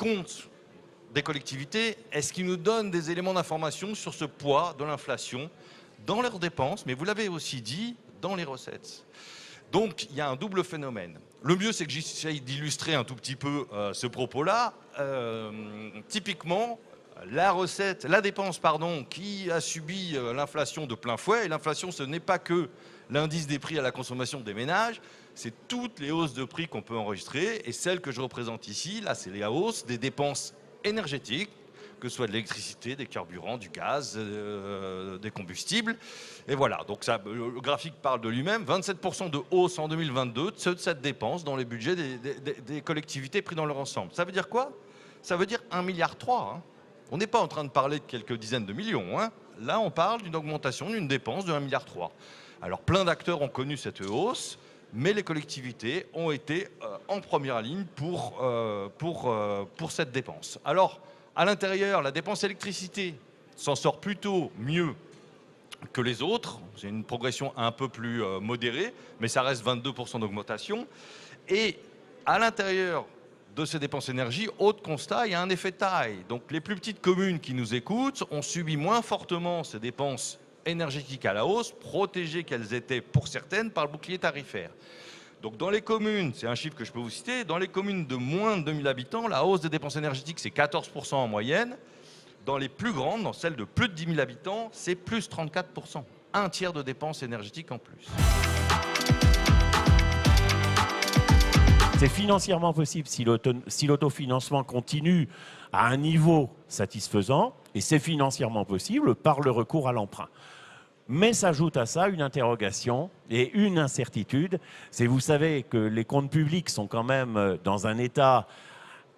compte des collectivités, est-ce qu'ils nous donnent des éléments d'information sur ce poids de l'inflation dans leurs dépenses, mais vous l'avez aussi dit, dans les recettes. Donc, il y a un double phénomène. Le mieux, c'est que j'essaye d'illustrer un tout petit peu ce propos-là. Typiquement, la dépense, qui a subi l'inflation de plein fouet, et l'inflation, ce n'est pas que l'indice des prix à la consommation des ménages, c'est toutes les hausses de prix qu'on peut enregistrer, et celle que je représente ici, là, c'est la hausse des dépenses énergétiques, que ce soit de l'électricité, des carburants, du gaz, des combustibles. Et voilà, donc ça, le graphique parle de lui-même. 27% de hausse en 2022 de cette dépense dans les budgets des collectivités pris dans leur ensemble. Ça veut dire quoi? Ça veut dire 1,3 milliard. Hein. On n'est pas en train de parler de quelques dizaines de millions. Hein. Là, on parle d'une augmentation d'une dépense de 1,3 milliard. Alors, plein d'acteurs ont connu cette hausse, mais les collectivités ont été en première ligne pour cette dépense. Alors, à l'intérieur, la dépense électricité s'en sort plutôt mieux que les autres. C'est une progression un peu plus modérée, mais ça reste 22% d'augmentation. Et à l'intérieur de ces dépenses énergie, autre constat, il y a un effet taille. Donc les plus petites communes qui nous écoutent ont subi moins fortement ces dépenses énergétiques à la hausse, protégées qu'elles étaient pour certaines par le bouclier tarifaire. Donc dans les communes, c'est un chiffre que je peux vous citer, dans les communes de moins de 2000 habitants, la hausse des dépenses énergétiques, c'est 14% en moyenne. Dans les plus grandes, dans celles de plus de 10 000 habitants, c'est plus 34%. Un tiers de dépenses énergétiques en plus. C'est financièrement possible si l'autofinancement continue à un niveau satisfaisant, et c'est financièrement possible par le recours à l'emprunt. Mais s'ajoute à ça une interrogation et une incertitude. C'est, vous savez, que les comptes publics sont quand même dans un état,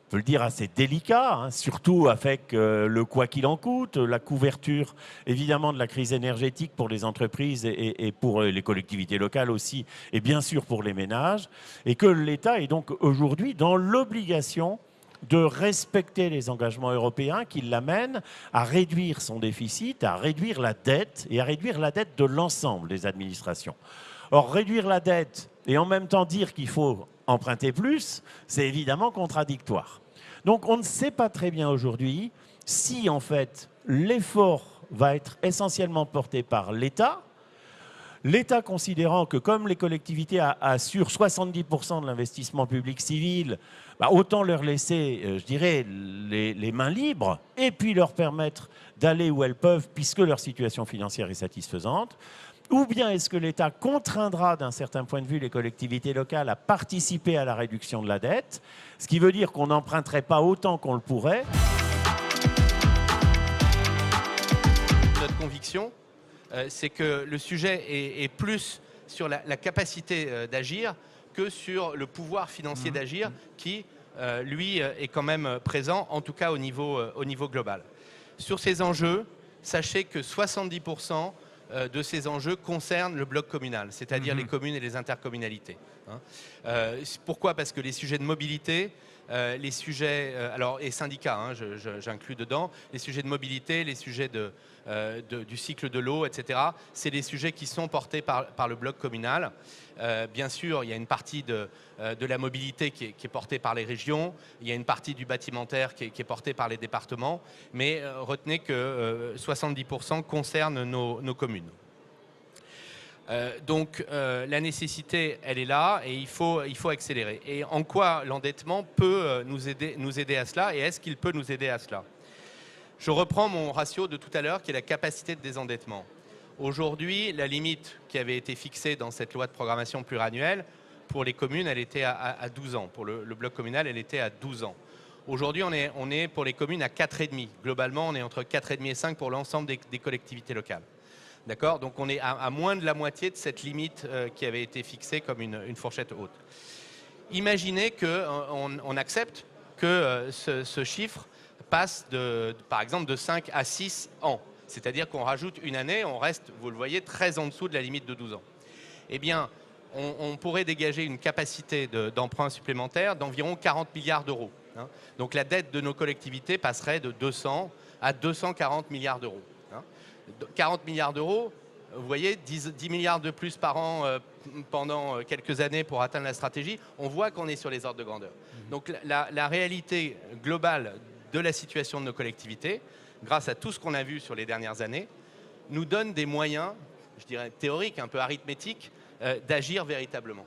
on peut le dire, assez délicat, hein, surtout avec le quoi qu'il en coûte, la couverture évidemment de la crise énergétique pour les entreprises et pour les collectivités locales aussi, et bien sûr pour les ménages, et que l'État est donc aujourd'hui dans l'obligation de respecter les engagements européens qui l'amènent à réduire son déficit, à réduire la dette et à réduire la dette de l'ensemble des administrations. Or, réduire la dette et en même temps dire qu'il faut emprunter plus, c'est évidemment contradictoire. Donc, on ne sait pas très bien aujourd'hui si, en fait, l'effort va être essentiellement porté par l'État, l'État considérant que comme les collectivités assurent 70% de l'investissement public civil, autant leur laisser, je dirais, les mains libres et puis leur permettre d'aller où elles peuvent puisque leur situation financière est satisfaisante. Ou bien est-ce que l'État contraindra d'un certain point de vue les collectivités locales à participer à la réduction de la dette, ce qui veut dire qu'on n'emprunterait pas autant qu'on le pourrait. Notre conviction, c'est que le sujet est plus sur la capacité d'agir que sur le pouvoir financier d'agir qui, lui, est quand même présent, en tout cas au niveau global. Sur ces enjeux, sachez que 70% de ces enjeux concernent le bloc communal, c'est-à-dire les communes et les intercommunalités. Pourquoi? Parce que les sujets de mobilité, les sujets, et syndicats, j'inclus dedans, les sujets de mobilité, les sujets du cycle de l'eau, etc., c'est des sujets qui sont portés par le bloc communal. Bien sûr, il y a une partie de la mobilité qui est portée par les régions, il y a une partie du bâtimentaire qui est portée par les départements, mais retenez que 70% concernent nos communes. Donc la nécessité, elle est là et il faut accélérer. Et en quoi l'endettement peut nous aider à cela, et est-ce qu'il peut nous aider à cela? Je reprends mon ratio de tout à l'heure qui est la capacité de désendettement. Aujourd'hui, la limite qui avait été fixée dans cette loi de programmation pluriannuelle, pour les communes, elle était à 12 ans. Pour le bloc communal, elle était à 12 ans. Aujourd'hui, on est pour les communes à 4,5. Globalement, on est entre 4,5 et 5 pour l'ensemble des collectivités locales. D'accord? Donc on est à moins de la moitié de cette limite qui avait été fixée comme une fourchette haute. Imaginez qu'on accepte que ce chiffre passe par exemple de 5 à 6 ans. C'est-à-dire qu'on rajoute une année, on reste, vous le voyez, très en dessous de la limite de 12 ans. Eh bien, on pourrait dégager une capacité d'emprunt supplémentaire d'environ 40 milliards d'euros. Donc la dette de nos collectivités passerait de 200 à 240 milliards d'euros. 40 milliards d'euros, vous voyez, 10 milliards de plus par an pendant quelques années pour atteindre la stratégie, on voit qu'on est sur les ordres de grandeur. Donc la réalité globale de la situation de nos collectivités, grâce à tout ce qu'on a vu sur les dernières années, nous donne des moyens, je dirais théoriques, un peu arithmétiques, d'agir véritablement.